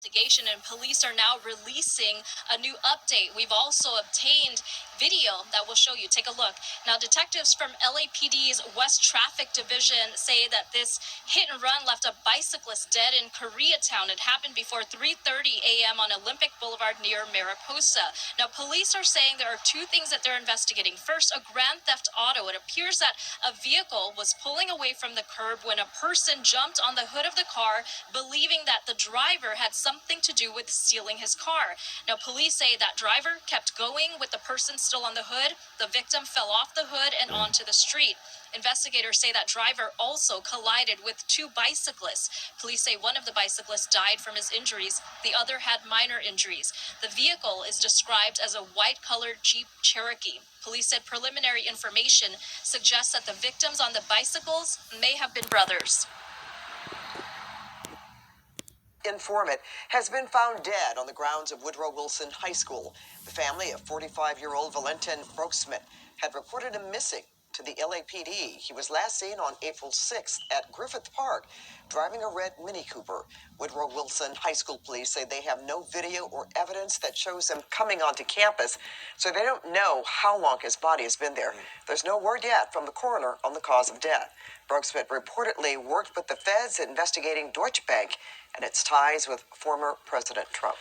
investigation, and police are now releasing a new update. We've also obtained video that will show you. Take a look. Now, detectives from LAPD's West Traffic Division say that this hit and run left a bicyclist dead in Koreatown. It happened before 3:30 a.m. on Olympic Boulevard near Mariposa. Now, police are saying there are two things that they're investigating. First, a grand theft auto. It appears that a vehicle was pulling away from the curb when a person jumped on the hood of the car, believing that the driver had something to do with stealing his car. Now, police say that driver kept going with the person still on the hood. The victim fell off the hood and onto the street. Investigators say that driver also collided with two bicyclists. Police say one of the bicyclists died from his injuries. The other had minor injuries. The vehicle is described as a white-colored Jeep Cherokee. Police said preliminary information suggests that the victims on the bicycles may have been brothers. Informant has been found dead on the grounds of Woodrow Wilson High School. The family of 45-year-old Valentin Brooksmith had reported him missing to the LAPD. He was last seen on April 6th at Griffith Park driving a red Mini Cooper. Woodrow Wilson High School police say they have no video or evidence that shows him coming onto campus, so they don't know how long his body has been there. There's no word yet from the coroner on the cause of death. Brooksmith reportedly worked with the feds investigating Deutsche Bank and its ties with former President Trump.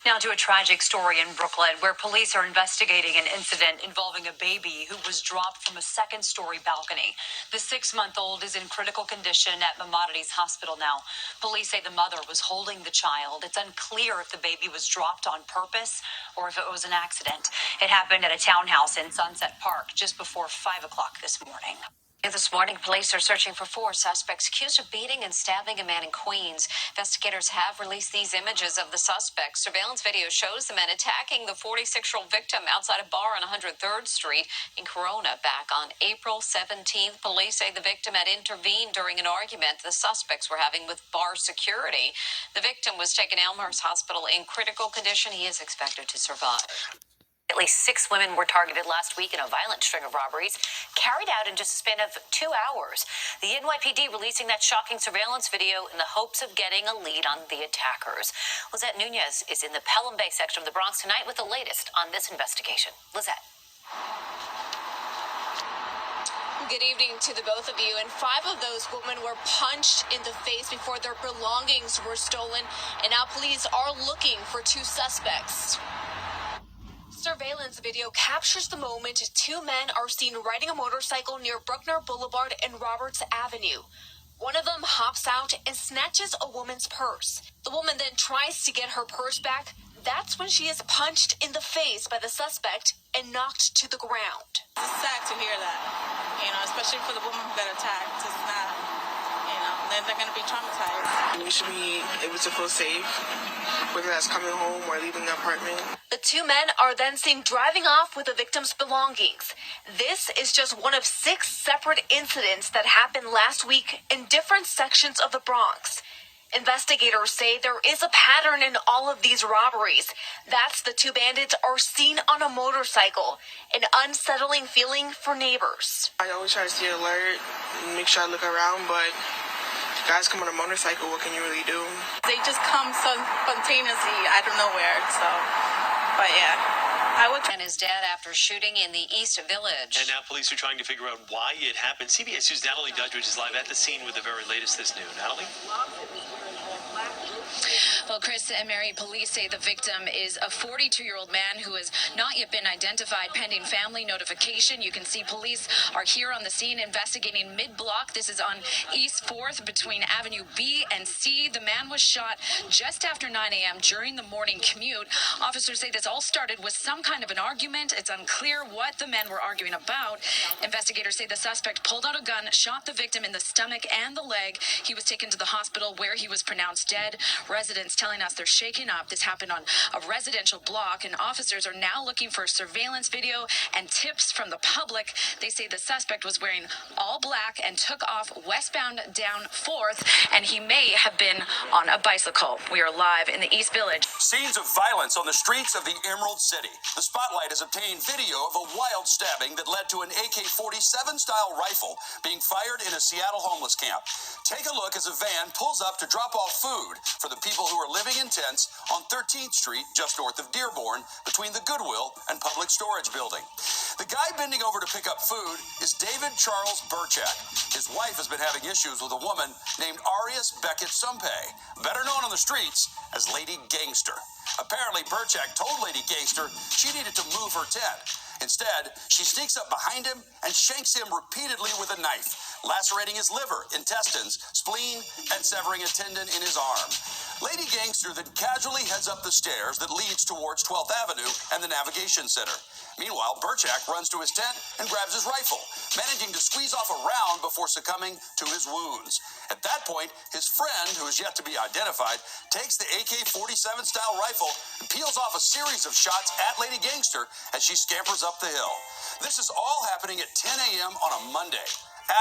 Now to a tragic story in Brooklyn, where police are investigating an incident involving a baby who was dropped from a second-story balcony. The 6-month-old is in critical condition at Maimonides Hospital now. Police say the mother was holding the child. It's unclear if the baby was dropped on purpose or if it was an accident. It happened at a townhouse in Sunset Park just before 5 o'clock this morning. This morning, police are searching for 4 suspects accused of beating and stabbing a man in Queens. Investigators have released these images of the suspects. Surveillance video shows the men attacking the 46-year-old victim outside a bar on 103rd Street in Corona back on April 17th. Police say the victim had intervened during an argument the suspects were having with bar security. The victim was taken to Elmhurst Hospital in critical condition. He is expected to survive. At least 6 women were targeted last week in a violent string of robberies carried out in just a span of 2 hours. The NYPD releasing that shocking surveillance video in the hopes of getting a lead on the attackers. Lizette Nunez is in the Pelham Bay section of the Bronx tonight with the latest on this investigation. Lizette. Good evening to the both of you. And 5 of those women were punched in the face before their belongings were stolen. And now police are looking for 2 suspects. Surveillance video captures the moment 2 men are seen riding a motorcycle near Bruckner Boulevard and Roberts Avenue. One of them hops out and snatches a woman's purse. The woman then tries to get her purse back. That's when she is punched in the face by the suspect and knocked to the ground. It's sad to hear that, especially for the woman who got attacked. It's not, then they're going to be traumatized. We should be able to feel safe, whether that's coming home or leaving the apartment. The 2 men are then seen driving off with the victim's belongings. This is just one of 6 separate incidents that happened last week in different sections of the Bronx. Investigators say there is a pattern in all of these robberies. That's the 2 bandits are seen on a motorcycle, an unsettling feeling for neighbors. I always try to stay alert and make sure I look around, but guys come on a motorcycle, what can you really do? They just come so spontaneously out of nowhere, but yeah. And his dad after shooting in the East Village. And now police are trying to figure out why it happened. CBS News' Natalie Dudridge is live at the scene with the very latest this noon. Natalie? Well, Chris and Mary, police say the victim is a 42-year-old man who has not yet been identified pending family notification. You can see police are here on the scene investigating mid-block. This is on East 4th between Avenue B and C. The man was shot just after 9 a.m. during the morning commute. Officers say this all started with some kind of an argument. It's unclear what the men were arguing about. Investigators say the suspect pulled out a gun, shot the victim in the stomach and the leg. He was taken to the hospital where he was pronounced dead. Residents telling us they're shaken up. This happened on a residential block, and officers are now looking for surveillance video and tips from the public. They say the suspect was wearing all black and took off westbound down 4th, and he may have been on a bicycle. We are live in the East Village. Scenes of violence on the streets of the Emerald City. The Spotlight has obtained video of a wild stabbing that led to an AK-47 style rifle being fired in a Seattle homeless camp. Take a look as a van pulls up to drop off food for for the people who are living in tents on 13th Street, just north of Dearborn, between the Goodwill and Public Storage building. The guy bending over to pick up food is David Charles Burchak. His wife has been having issues with a woman named Arias Beckett Sumpay, better known on the streets as Lady Gangster. Apparently, Burchak told Lady Gangster she needed to move her tent. Instead, she sneaks up behind him and shanks him repeatedly with a knife, lacerating his liver, intestines, spleen, and severing a tendon in his arm. Lady Gangster then casually heads up the stairs that leads towards 12th Avenue and the Navigation Center. Meanwhile, Burchak runs to his tent and grabs his rifle, managing to squeeze off a round before succumbing to his wounds. At that point, his friend, who is yet to be identified, takes the AK-47 style rifle and peels off a series of shots at Lady Gangster as she scampers up the hill. This is all happening at 10 a.m. on a Monday.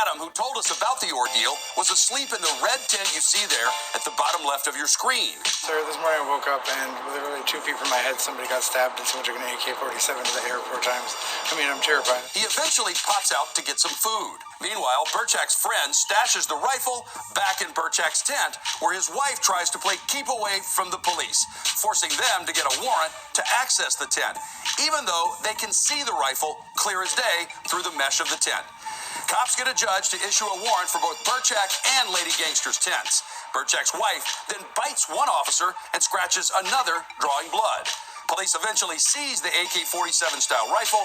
Adam, who told us about the ordeal, was asleep in the red tent you see there at the bottom left of your screen. Sir, this morning I woke up and literally 2 feet from my head, somebody got stabbed and someone took an AK-47 to the air 4 times. I'm terrified. He eventually pops out to get some food. Meanwhile, Burchak's friend stashes the rifle back in Burchak's tent, where his wife tries to play keep away from the police, forcing them to get a warrant to access the tent, even though they can see the rifle clear as day through the mesh of the tent. Cops get a judge to issue a warrant for both Burchak and Lady Gangster's tents. Burchak's wife then bites one officer and scratches another, drawing blood. Police eventually seize the AK-47 style rifle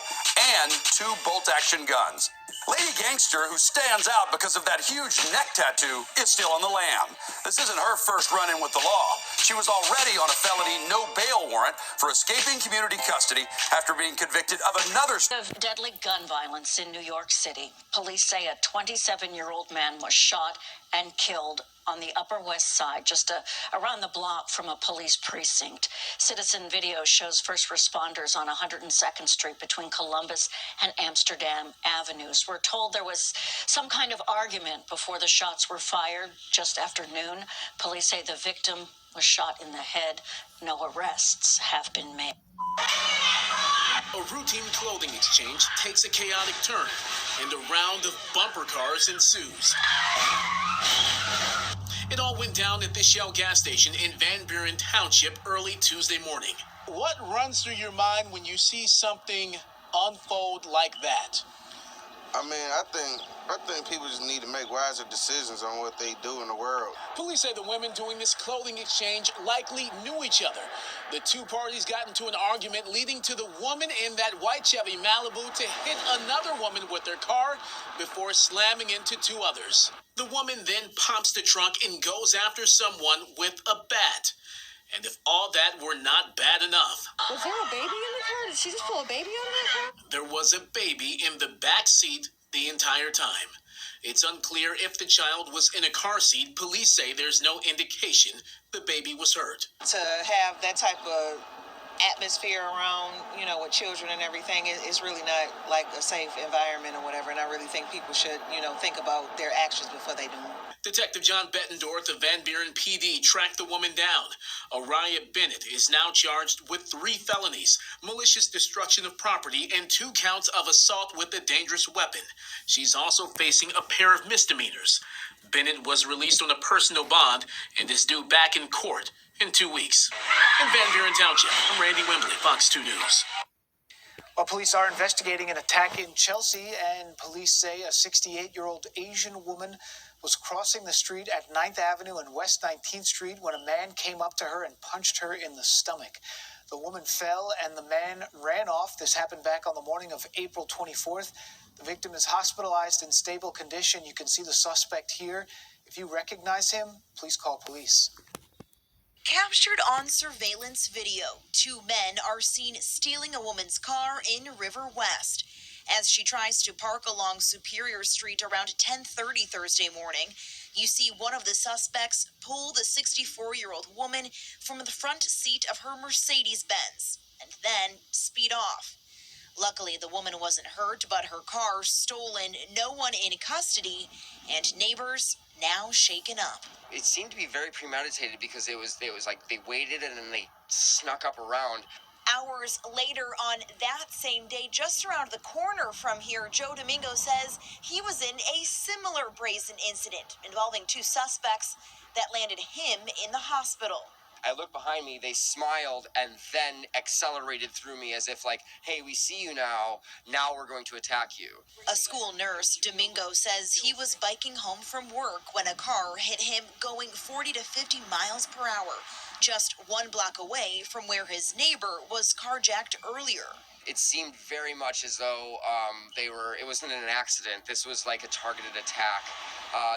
and 2 bolt-action guns. Lady Gangster, who stands out because of that huge neck tattoo, is still on the lam. This isn't her first run-in with the law. She was already on a felony no-bail warrant for escaping community custody after being convicted of another of deadly gun violence in New York City. Police say a 27-year-old man was shot and killed on the Upper West Side, just around the block from a police precinct. Citizen video shows first responders on 102nd Street between Columbus and Amsterdam Avenues. We're told there was some kind of argument before the shots were fired just after noon. Police say the victim was shot in the head. No arrests have been made. A routine clothing exchange takes a chaotic turn, and a round of bumper cars ensues. It all went down at the Shell gas station in Van Buren Township early Tuesday morning. What runs through your mind when you see something unfold like that? I think people just need to make wiser decisions on what they do in the world. Police say the women doing this clothing exchange likely knew each other. The two parties got into an argument, leading to the woman in that white Chevy Malibu to hit another woman with their car before slamming into 2 others. The woman then pumps the trunk and goes after someone with a bat. And if all that were not bad enough... Was there a baby in the car? Did she just pull a baby out of that car? There was a baby in the back seat the entire time. It's unclear if the child was in a car seat. Police say there's no indication the baby was hurt. To have that type of atmosphere around, with children and everything is really not like a safe environment or whatever. And I really think people should, think about their actions before they do. Detective John Bettendorf of Van Buren PD tracked the woman down. Araya Bennett is now charged with 3 felonies, malicious destruction of property, and 2 counts of assault with a dangerous weapon. She's also facing a pair of misdemeanors. Bennett was released on a personal bond and is due back in court in 2 weeks. In Van Buren Township, I'm Randy Wembley, Fox 2 News. Well, police are investigating an attack in Chelsea, and police say a 68-year-old Asian woman was crossing the street at 9th Avenue and West 19th Street when a man came up to her and punched her in the stomach. The woman fell and the man ran off. This happened back on the morning of April 24th. The victim is hospitalized in stable condition. You can see the suspect here. If you recognize him, please call police. Captured on surveillance video, 2 men are seen stealing a woman's car in River West. As she tries to park along Superior Street around 10:30 Thursday morning, you see one of the suspects pull the 64-year-old woman from the front seat of her Mercedes-Benz and then speed off. Luckily, the woman wasn't hurt, but her car stolen, no one in custody, and neighbors now shaken up. It seemed to be very premeditated because it was like they waited and then they snuck up around. Hours later on that same day, just around the corner from here, Joe Domingo says he was in a similar brazen incident involving two suspects that landed him in the hospital. I looked behind me, they smiled, and then accelerated through me as if like, hey, we see you now we're going to attack you. A school nurse, Domingo, says he was biking home from work when a car hit him going 40 to 50 miles per hour, just 1 block away from where his neighbor was carjacked earlier. It seemed very much as though it wasn't an accident. This was like a targeted attack.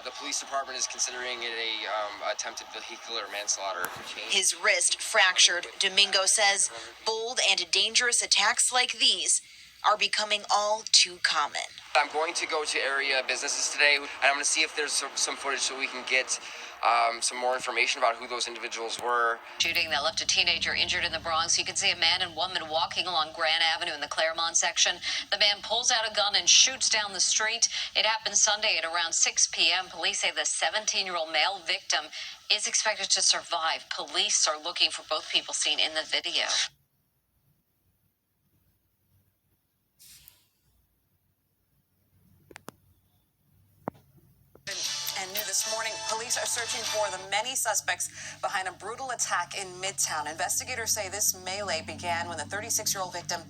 The police department is considering it a attempted vehicular manslaughter. His wrist fractured. Domingo says bold and dangerous attacks like these are becoming all too common. I'm going to go to area businesses today, and I'm going to see if there's some footage so we can get some more information about who those individuals were. Shooting that left a teenager injured in the Bronx. You can see a man and woman walking along Grand Avenue in the Claremont section. The man pulls out a gun and shoots down the street. It happened Sunday at around 6 p.m. Police say the 17-year-old male victim is expected to survive. Police are looking for both people seen in the video. And new this morning, police are searching for the many suspects behind a brutal attack in Midtown. Investigators say this melee began when the 36-year-old victim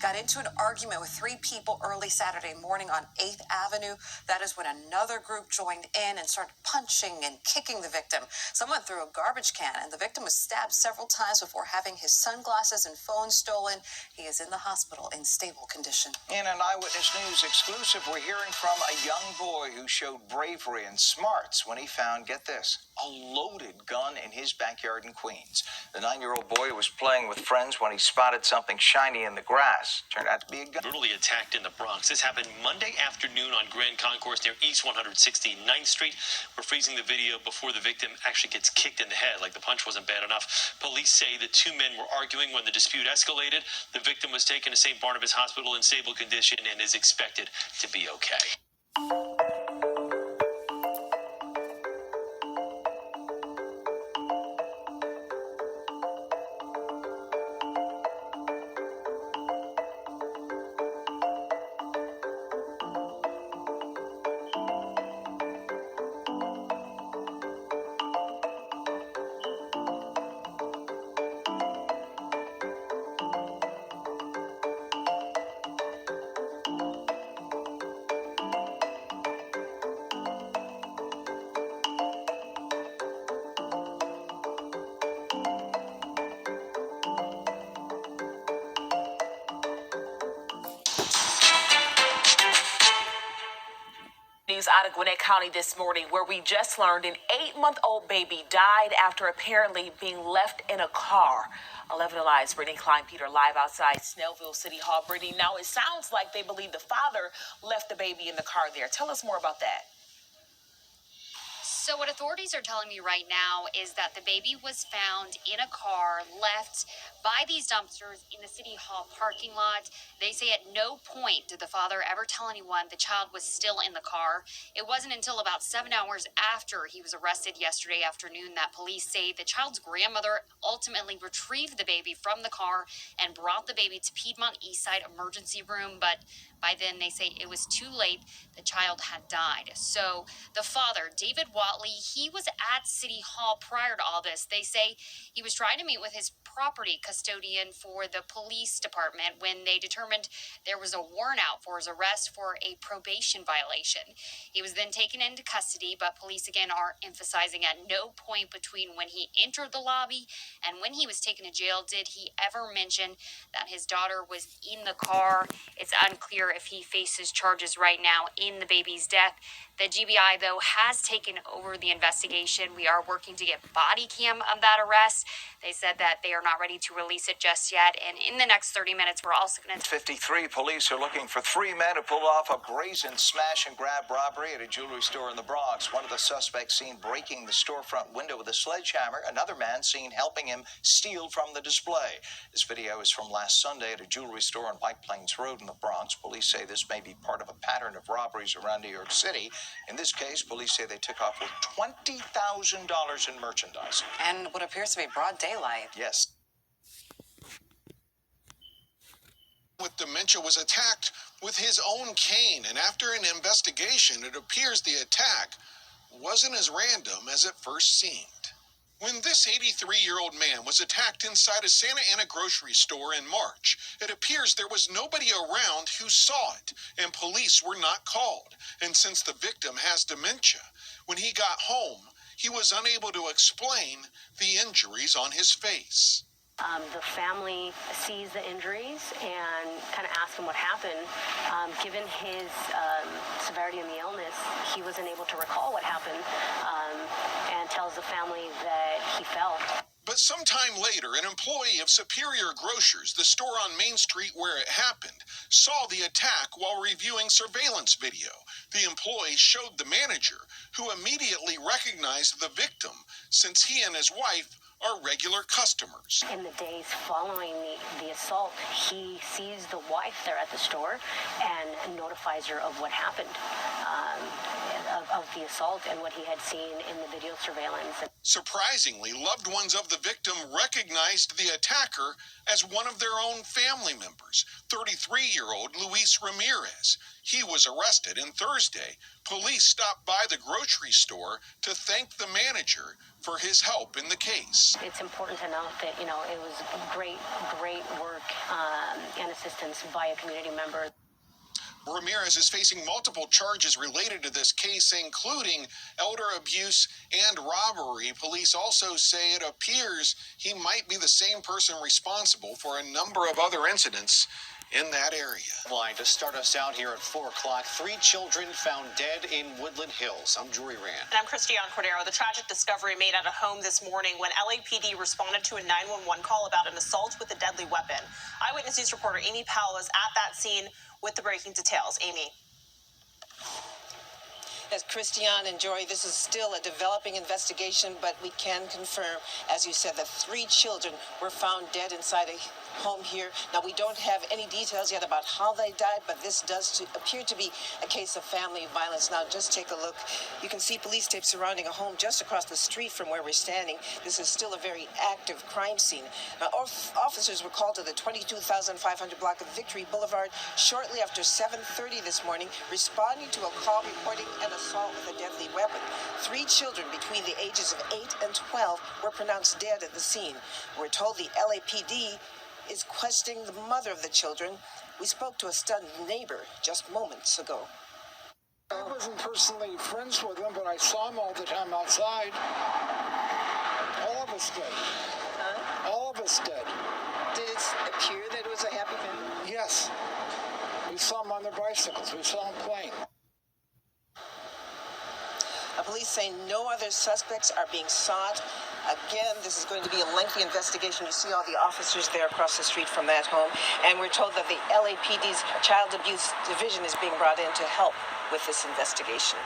got into an argument with 3 people early Saturday morning on 8th Avenue. That is when another group joined in and started punching and kicking the victim. Someone threw a garbage can, and the victim was stabbed several times before having his sunglasses and phone stolen. He is in the hospital in stable condition. In an Eyewitness News exclusive, we're hearing from a young boy who showed bravery and smarts when he found, get this, a loaded gun in his backyard in Queens. The 9-year-old boy was playing with friends when he spotted something shiny in the grass. Turned out to be a gun. Brutally attacked in the Bronx. This happened Monday afternoon on Grand Concourse near East 169th Street. We're freezing the video before the victim actually gets kicked in the head, like the punch wasn't bad enough. Police say the 2 men were arguing when the dispute escalated. The victim was taken to St. Barnabas Hospital in stable condition and is expected to be okay. News out of Gwinnett County this morning, where we just learned an 8-month-old baby died after apparently being left in a car. 11 Alive's Brittany Klein-Peter live outside Snellville City Hall. Brittany, now it sounds like they believe the father left the baby in the car there. Tell us more about that. So what authorities are telling me right now is that the baby was found in a car left by these dumpsters in the City Hall parking lot. They say at no point did the father ever tell anyone the child was still in the car. It wasn't until about 7 hours after he was arrested yesterday afternoon that police say the child's grandmother ultimately retrieved the baby from the car and brought the baby to Piedmont Eastside Emergency Room. But by then, they say it was too late. The child had died. So the father, David Watley, he was at City Hall prior to all this. They say he was trying to meet with his property custodian for the police department when they determined there was a warrant out for his arrest for a probation violation. He was then taken into custody, but police again are emphasizing at no point between when he entered the lobby and when he was taken to jail did he ever mention that his daughter was in the car. It's unclear if he faces charges right now in the baby's death. The GBI, though, has taken over the investigation. We are working to get body cam of that arrest. They said that they are not ready to release it just yet. And in the next 30 minutes, we're also going to... 53 police are looking for 3 men who pulled off a brazen smash and grab robbery at a jewelry store in the Bronx. One of the suspects seen breaking the storefront window with a sledgehammer. Another man seen helping him steal from the display. This video is from last Sunday at a jewelry store on White Plains Road in the Bronx. Police say this may be part of a pattern of robberies around New York City. In this case, police say they took off with $20,000 in merchandise. And what appears to be broad daylight. Yes. with dementia was attacked with his own cane, and after an investigation, it appears the attack wasn't as random as it first seemed. When this 83-year-old man was attacked inside a Santa Ana grocery store in March, it appears there was nobody around who saw it, and police were not called. And since the victim has dementia, when he got home, he was unable to explain the injuries on his face. The family sees the injuries and kind of asks him what happened. Given his severity in the illness, he wasn't able to recall what happened and tells the family that he fell. But sometime later, an employee of Superior Grocers, the store on Main Street where it happened, saw the attack while reviewing surveillance video. The employee showed the manager, who immediately recognized the victim, since he and his wife are regular customers. In the days following the assault, he sees the wife there at the store and notifies her of what happened, of the assault and what he had seen in the video surveillance. Surprisingly, loved ones of the victim recognized the attacker as one of their own family members, 33-year-old Luis Ramirez. He was arrested, and Thursday, police stopped by the grocery store to thank the manager for his help in the case. It's important to note that, it was great work and assistance by a community member. Ramirez is facing multiple charges related to this case, including elder abuse and robbery. Police also say it appears he might be the same person responsible for a number of other incidents in that area. Line to start us out here at 4 o'clock. 3 children found dead in Woodland Hills. I'm Drury Rand. And I'm Christiane Cordero. The tragic discovery made at a home this morning when LAPD responded to a 911 call about an assault with a deadly weapon. Eyewitness News reporter Amy Powell is at that scene with the breaking details. Amy. As Christiane and Jory, this is still a developing investigation, but we can confirm, as you said, that 3 children were found dead inside a home here. Now, we don't have any details yet about how they died, but this does appear to be a case of family violence. Now, just take a look. You can see police tape surrounding a home just across the street from where we're standing. This is still a very active crime scene. Now, officers were called to the 22,500 block of Victory Boulevard shortly after 7:30 this morning, responding to a call reporting an assault with a deadly weapon. 3 children between the ages of 8 and 12 were pronounced dead at the scene. We're told the LAPD is questioning the mother of the children. We spoke to a stunned neighbor just moments ago. I wasn't personally friends with them, but I saw them all the time outside. All of us did. Huh? All of us did. Did it appear that it was a happy family? Yes. We saw them on their bicycles. We saw them playing. Police say no other suspects are being sought. Again, this is going to be a lengthy investigation. You see all the officers there across the street from that home. And we're told that the LAPD's Child Abuse Division is being brought in to help with this investigation.